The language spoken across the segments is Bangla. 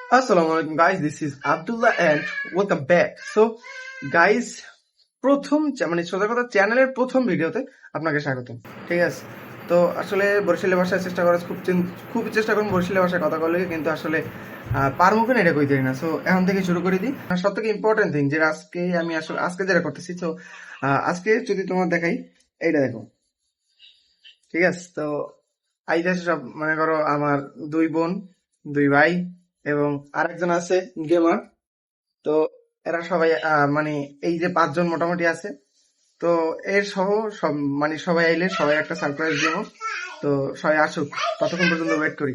Assalamualaikum guys, this is Abdullah and welcome back. So guys, মানে সোজা কথা চ্যানেলের প্রথম ভিডিওতে আপনাকে স্বাগতম। ঠিক আছে, তো আসলে বরিশালী ভাষায় চেষ্টা করা খুব চেষ্টা করুন বরিশালী ভাষায় কথা বলে, কিন্তু আসলে পারবো না এটা কইতে না। সো এখন থেকে শুরু করে দিই। সব থেকে ইম্পর্টেন্ট থিং যে আমি আসলে আজকে যেটা করতেছি, তো আজকে যদি তোমার দেখাই, এইটা দেখো। ঠিক আছে, তো আইতাছে সব, মনে করো আমার দুই বোন, দুই ভাই এবং আরেকজন আছে গেমার। তো এরা সবাই মানে এই যে 5 জন মোটামুটি আছে। তো এর সহ সব মানে সবাই আইলে সবাই একটা সারপ্রাইজ দেবো। তো সবাই আসুক, ততক্ষণ পর্যন্ত ওয়েট করি।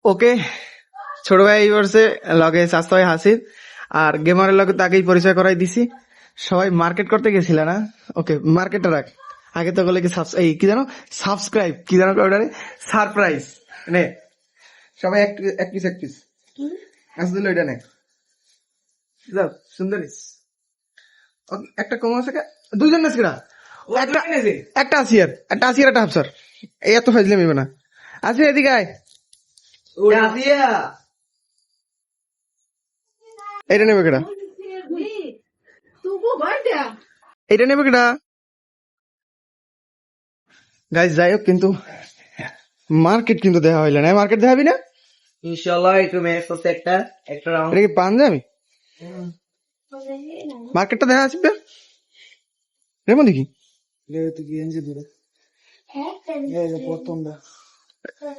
ওকে, ছোট ভাই এই বর্ষে লগে স্বাস্থ্য ভাই হাসির আর গেমারের লগে তাকেই পরিচয় করাই দিছি। সবাই মার্কেট করতে গেছিল না? ওকে, মার্কেটটা রাখ। আগে তো বলে কি এই কি জানো, সাবস্ক্রাইব কি জানো ওটারে, সারপ্রাইজ নে। সবাই এক পিস আসলে ওইটা নে। যাও সুন্দরিস, একটা কম আছে, দুইজন নাচ কিনা, একটা আসিয়ার একটা হাফসার। এই এত ফাইজলে মিলবে না। আসি এদিকে আয়, এটা নেবে কেডা, এটা নেবে কেডা? গাইস যাই হোক, কিন্তু মার্কেট কিন্তু দেখা হইলে না। মার্কেট দেখাবি না ইনশাআল্লাহ? একটু ম্যাচ করতে একটা রাউন্ড। এটা কি পাঞ্জাবি? মার্কেটটা দেখা আসবে রেমন দেখি।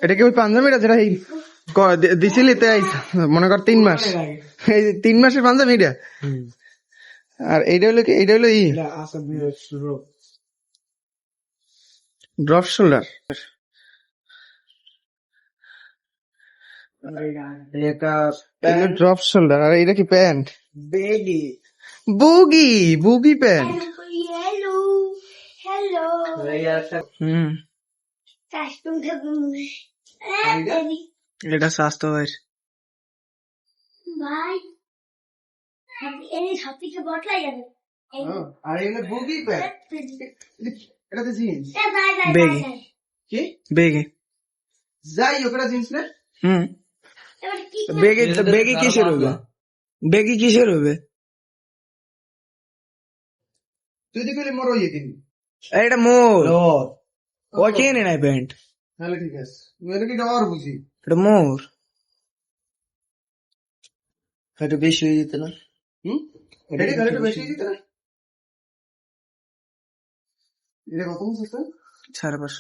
এটা কি ওই পাঞ্জাবিটা যেটা এই দিছিলি মনে কর 3 মাস, এই 3 মাসের পাঞ্জাবি এটা। আর এইটা হলো কি, এইটা হলো ড্রপ শোল্ডার। Drop shoulder. আর এইটা কি প্যান্ট? Baggy বুগি pant. এটা স্বাস্থ্য ভাই আর এগুলো বুগি প্যান্ট। এটা তো জিন্স বেগি। কি বেগি? যাই হোক, এটা জিন্স না। বেগি কিসের হবে? বেগি কিসের হবে? তুই দেখলি মোর ওই দিন এটা মোর ও কেনে নাই প্যান্ট। তাহলে ঠিক আছে, এটা কি আর বুঝি, এটা মোর। এটা বেশি হয়ে যেত না? এটা একটু বেশি দিত না। এটা কত বলছিস? 550।